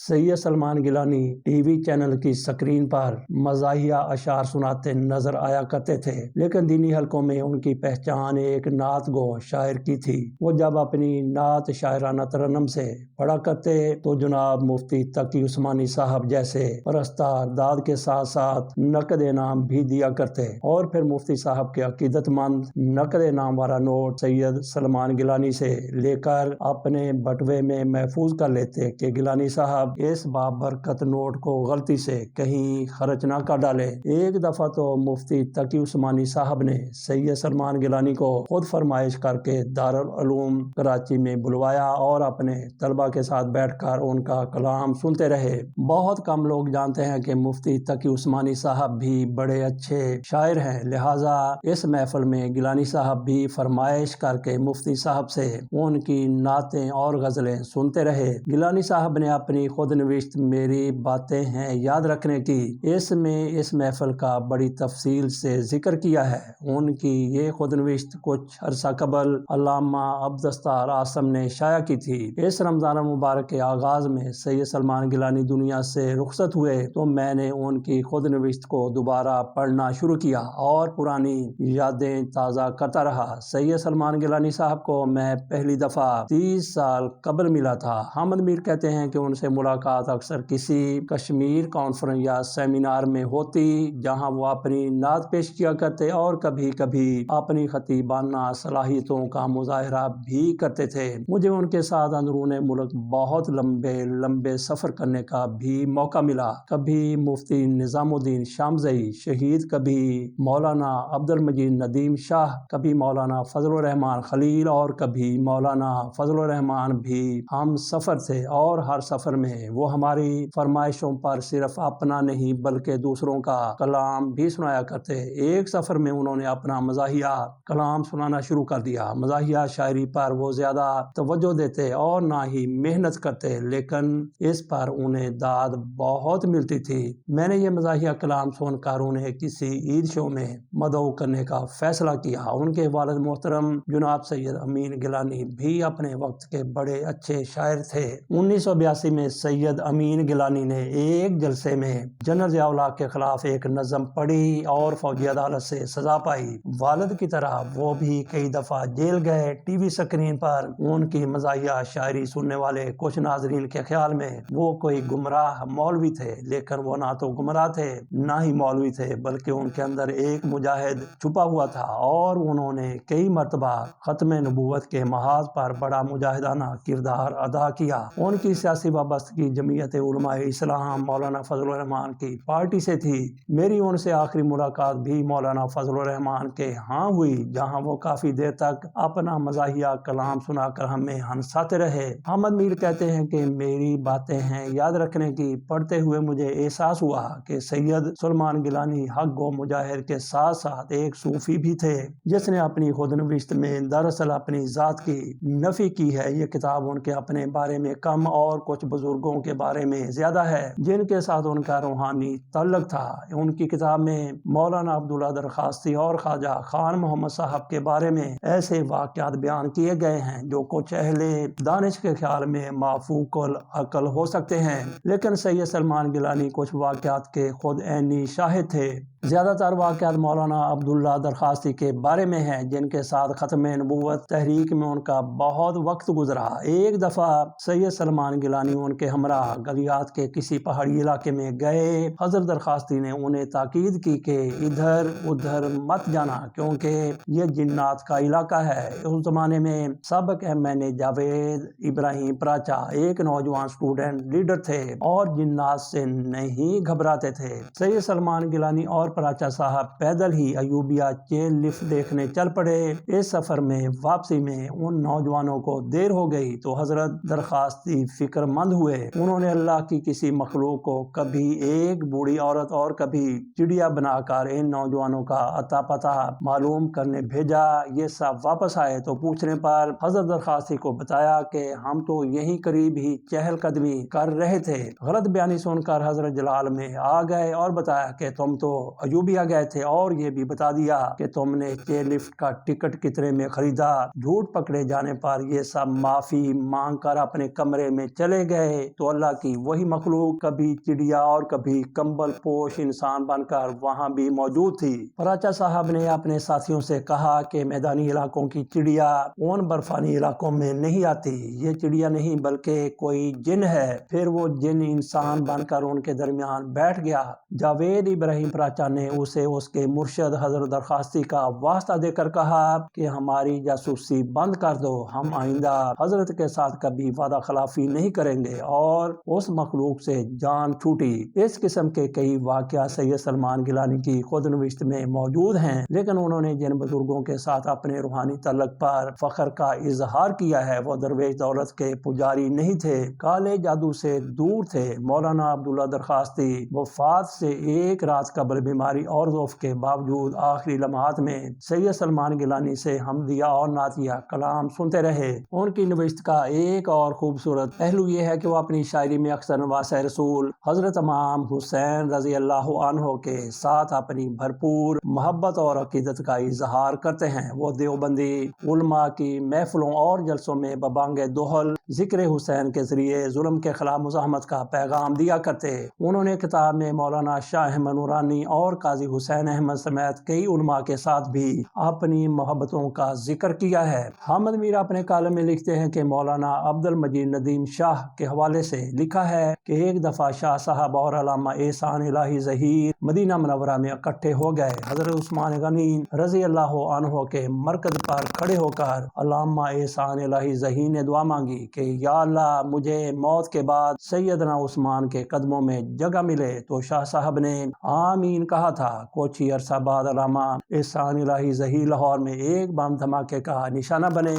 سید Salman Gilani T V channel کی screen پر مزاحیہ اشعار سناتے نظر آیا کرتے تھے، لیکن دینی حلقوں میں ان کی پہچان ایک نعت گو شاعر کی تھی۔ وہ جب اپنی نعت شاعرانہ ترنم سے پڑھا کرتے تو جناب مفتی تقی عثمانی صاحب جیسے پرستار داد کے ساتھ ساتھ نقد انعام بھی دیا کرتے، اور پھر مفتی صاحب کے عقیدت مند نقد انعام والا نوٹ سید سلمان گیلانی سے لے کر اپنے بٹوے میں محفوظ کر لیتے کہ گیلانی صاحب اس بابرکت نوٹ کو غلطی سے کہیں خرچ نہ کر ڈالے۔ ایک دفعہ تو مفتی تقی عثمانی صاحب نے سید سلمان گیلانی کو خود فرمائش کر کے دارالعلوم کراچی میں بلوایا اور اپنے طلبہ کے ساتھ بیٹھ کر ان کا کلام سنتے رہے۔ بہت کم لوگ جانتے ہیں کہ مفتی تقی عثمانی صاحب بھی بڑے اچھے شاعر ہیں، لہٰذا اس محفل میں گیلانی صاحب بھی فرمائش کر کے مفتی صاحب سے ان کی نعتیں اور غزلیں سنتے رہے۔ گیلانی صاحب نے اپنی خود نوشت میری باتیں ہیں یاد رکھنے کی اس میں اس محفل کا بڑی تفصیل سے ذکر کیا ہے۔ ان کی یہ خود نوشت کچھ عرصہ قبل علامہ عبدالستار آصم نے شائع کی تھی۔ اس رمضان المبارک کے آغاز میں سید سلمان گیلانی دنیا سے رخصت ہوئے تو میں نے ان کی خود نوشت کو دوبارہ پڑھنا شروع کیا اور پرانی یادیں تازہ کرتا رہا۔ سید سلمان گیلانی صاحب کو میں پہلی دفعہ 30 سال قبل ملا تھا۔ حامد میر کہتے ہیں کہ ان سے ملاقات اکثر کسی کشمیر کانفرنس یا سیمینار میں ہوتی جہاں وہ اپنی نعت پیش کیا کرتے اور کبھی کبھی اپنی خطیبانہ صلاحیتوں کا مظاہرہ بھی کرتے تھے۔ مجھے ان کے ساتھ اندرون ملک بہت لمبے سفر کرنے کا بھی موقع ملا۔ کبھی مفتی نظام الدین شامزئی شہید، کبھی مولانا عبدالمجید ندیم شاہ، کبھی مولانا فضل الرحمان خلیل اور کبھی مولانا فضل الرحمان بھی ہم سفر تھے، اور ہر سفر میں وہ ہماری فرمائشوں پر صرف اپنا نہیں بلکہ دوسروں کا کلام بھی سنایا کرتے۔ ایک سفر میں انہوں نے اپنا مزاحیہ کلام سنانا شروع کر دیا۔ مزاحیہ شاعری پر وہ زیادہ توجہ دیتے اور نہ ہی محنت کرتے، لیکن اس پر انہیں داد بہت ملتی تھی۔ میں نے یہ مزاحیہ کلام سن کر انہیں کسی عید شو میں مدعو کرنے کا فیصلہ کیا۔ ان کے والد محترم جناب سید امین گیلانی بھی اپنے وقت کے بڑے اچھے شاعر تھے۔ 1982 میں سید امین گیلانی نے ایک جلسے میں جنرل ضیاء الحق کے خلاف ایک نظم پڑھی اور فوجی عدالت سے سزا پائی۔ والد کی طرح وہ بھی کئی دفعہ جیل گئے۔ ٹی وی سکرین پر ان کی مزاحیہ شاعری سننے والے کچھ ناظرین کے خیال میں وہ کوئی گمراہ مولوی تھے، لیکن وہ نہ تو گمراہ تھے نہ ہی مولوی تھے، بلکہ ان کے اندر ایک مجاہد چھپا ہوا تھا، اور انہوں نے کئی مرتبہ ختم نبوت کے محاذ پر بڑا مجاہدانہ کردار ادا کیا۔ ان کی سیاسی وابستگی جمعیت علماء اسلام مولانا فضل الرحمان کی پارٹی سے تھی۔ میری ان سے آخری ملاقات بھی مولانا فضل الرحمان کے ہاں ہوئی، جہاں وہ کافی دیر تک اپنا مزاحیہ کلام سنا کر ہمیں ہنساتے رہے۔ حامد میر کہتے ہیں کہ میری باتیں ہیں یاد رکھنے کی پڑھتے ہوئے مجھے احساس ہوا کہ سید سلمان گیلانی حق گو مجاہد کے ساتھ ساتھ ایک صوفی بھی تھے، جس نے اپنی خود نوشت میں دراصل اپنی ذات کی نفی کی ہے۔ یہ کتاب ان کے اپنے بارے میں کم اور کچھ بزرگوں کے بارے میں زیادہ ہے جن کے ساتھ ان کا روحانی تعلق تھا۔ ان کی کتاب میں مولانا عبداللہ درخواستی اور خواجہ خان محمد صاحب کے بارے میں ایسے واقعات بیان کیے گئے ہیں جو کچھ اہل دانش کے خیال میں مافوق العقل ہو سکتے ہیں، لیکن سید سلمان گیلانی کچھ واقعات کے خود عینی شاہد تھے۔ زیادہ تر واقعات مولانا عبداللہ درخواستی کے بارے میں ہیں، جن کے ساتھ ختم نبوت تحریک میں ان کا بہت وقت گزرا۔ ایک دفعہ سید سلمان گیلانی ان کے ہمراہ گلیات کے کسی پہاڑی علاقے میں گئے۔ حضرت درخواستی نے انہیں تاکید کی کہ ادھر ادھر مت جانا، کیونکہ یہ جنات کا علاقہ ہے۔ اس زمانے میں سابق MNA جاوید ابراہیم پراچا ایک نوجوان اسٹوڈنٹ لیڈر تھے اور جنات سے نہیں گھبراتے تھے۔ سید سلمان گیلانی اور پراچا صاحب پیدل ہی ایوبیہ چین لفٹ دیکھنے چل پڑے۔ اس سفر میں واپسی میں ان نوجوانوں کو دیر ہو گئی تو حضرت درخواستی فکر مند ہوئے۔ انہوں نے اللہ کی کسی مخلوق کو کبھی ایک بوڑھی عورت اور کبھی چڑیا بنا کر ان نوجوانوں کا اتا پتہ معلوم کرنے بھیجا۔ یہ سب واپس آئے تو پوچھنے پر حضرت درخواستی کو بتایا کہ ہم تو یہیں قریب ہی چہل قدمی کر رہے تھے۔ غلط بیانی سن کر حضرت جلال میں آ گئے اور بتایا کہ تم تو ایوبیہ گئے تھے اور یہ بھی بتا دیا کہ تم نے چیئر لفٹ کا ٹکٹ کتنے میں خریدا۔ جھوٹ پکڑے جانے پر یہ سب معافی مانگ کر اپنے کمرے میں چلے گئے تو اللہ کی وہی مخلوق کبھی چڑیا اور کبھی کمبل پوش انسان بن کر وہاں بھی موجود تھی۔ پراچا صاحب نے اپنے ساتھیوں سے کہا کہ میدانی علاقوں کی چڑیا ان برفانی علاقوں میں نہیں آتی، یہ چڑیا نہیں بلکہ کوئی جن ہے۔ پھر وہ جن انسان بن کر ان کے درمیان بیٹھ گیا۔ جاوید ابراہیم پراچا نے اسے اس کے مرشد حضرت درخواستی کا واسطہ دے کر کہا کہ ہماری جاسوسی بند کر دو، ہم آئندہ حضرت کے ساتھ کبھی وعدہ خلافی نہیں کریں گے، اور اس مخلوق سے جان چھوٹی۔ اس قسم کے کئی واقعہ سید سلمان گیلانی کی خود نوشت میں موجود ہیں، لیکن انہوں نے جن بزرگوں کے ساتھ اپنے روحانی تعلق پر فخر کا اظہار کیا ہے وہ درویش دولت کے پجاری نہیں تھے، کالے جادو سے دور تھے۔ مولانا عبداللہ درخواستی وفات سے ایک رات قبل بیماری اور ضعف کے باوجود آخری لمحات میں سید سلمان گیلانی سے حمدیہ اور نعتیہ کلام سنتے رہے۔ ان کی نوشت کا ایک اور خوبصورت پہلو یہ ہے کہ وہ اپنی شاعری میں اکثر نواسہ رسول حضرت امام حسین رضی اللہ عنہ کے ساتھ اپنی بھرپور محبت اور عقیدت کا اظہار کرتے ہیں۔ وہ دیوبندی علماء کی محفلوں اور جلسوں میں ببانگ دوہل ذکر حسین کے ذریعے ظلم کے خلاف مزاحمت کا پیغام دیا کرتے۔ انہوں نے کتاب میں مولانا شاہ احمد نورانی اور قاضی حسین احمد سمیت کئی علماء کے ساتھ بھی اپنی محبتوں کا ذکر کیا ہے۔ حامد میر اپنے کالم میں لکھتے ہیں کہ مولانا عبد المجید ندیم شاہ کے حوالے سے لکھا ہے کہ ایک دفعہ شاہ صاحب اور علامہ احسان الہی ظہیر مدینہ منورہ میں اکٹھے ہو گئے۔ حضرت عثمان غنی رضی اللہ عنہ کے مرکز پر کھڑے ہو کر علامہ احسان الہی ظہیر نے دعا مانگی کہ یا اللہ مجھے موت کے بعد سیدنا عثمان کے قدموں میں جگہ ملے، تو شاہ صاحب نے آمین کہا تھا۔ کچھ ہی عرصہ بعد علامہ احسان الہی ظہیر لاہور میں ایک بم دھماکے کا نشانہ بنے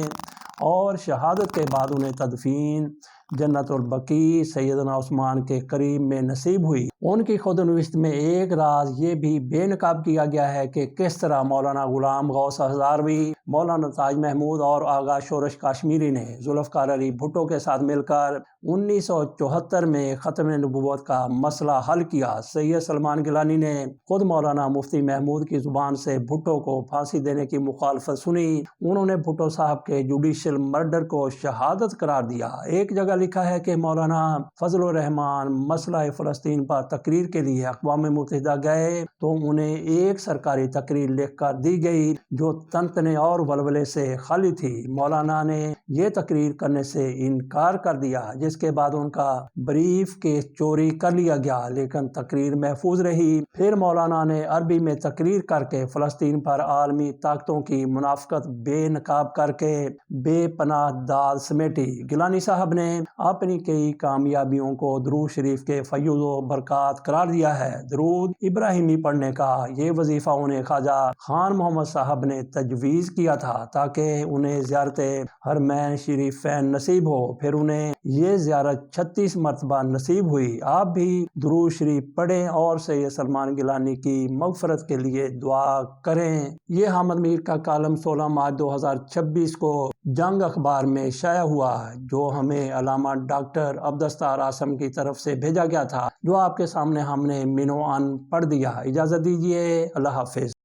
اور شہادت کے بعد انہیں تدفین جنت البقیع سیدنا عثمان کے قریب میں نصیب ہوئی۔ ان کی خود نوشت میں ایک راز یہ بھی بے نقاب کیا گیا ہے کہ کس طرح مولانا غلام غوث ہزاروی، مولانا تاج محمود اور آغا شورش کاشمیری نے ذوالفقار علی بھٹو کے ساتھ مل کر 1974 میں ختم نبوت کا مسئلہ حل کیا۔ سید سلمان گیلانی نے خود مولانا مفتی محمود کی زبان سے بھٹو کو پھانسی دینے کی مخالفت سنی۔ انہوں نے بھٹو صاحب کے جوڈیشل مرڈر کو شہادت قرار دیا۔ ایک جگہ لکھا ہے کہ مولانا فضل الرحمان مسئلہ فلسطین پر تقریر کے لیے اقوام متحدہ گئے تو انہیں ایک سرکاری تقریر لکھ کر دی گئی جو تنتنے اور ولولے سے خالی تھی۔ مولانا نے یہ تقریر کرنے سے انکار کر دیا، جس کے بعد ان کا بریف کیس چوری کر لیا گیا، لیکن تقریر محفوظ رہی۔ پھر مولانا نے عربی میں تقریر کر کے فلسطین پر عالمی طاقتوں کی منافقت بے نقاب کر کے بے پناہ داد سمیٹی۔ گیلانی صاحب نے اپنی کئی کامیابیوں کو درود شریف کے فیض و برکات قرار دیا ہے۔ درود ابراہیمی پڑھنے کا یہ وظیفہ انہیں خواجہ خان محمد صاحب نے تجویز کیا تھا تاکہ انہیں زیارت حرمین شریفین نصیب ہو۔ پھر انہیں یہ زیارت 36 مرتبہ نصیب ہوئی۔ آپ بھی درود شریف پڑھیں اور سید سلمان گیلانی کی مغفرت کے لیے دعا کریں۔ یہ حامد میر کا کالم 16 مارچ 2026 کو جنگ اخبار میں شائع ہوا، جو ہمیں علامہ ڈاکٹر عبدالستار عاصم کی طرف سے بھیجا گیا تھا، جو آپ کے سامنے ہم نے منو ان پڑھ دیا۔ اجازت دیجیے، اللہ حافظ۔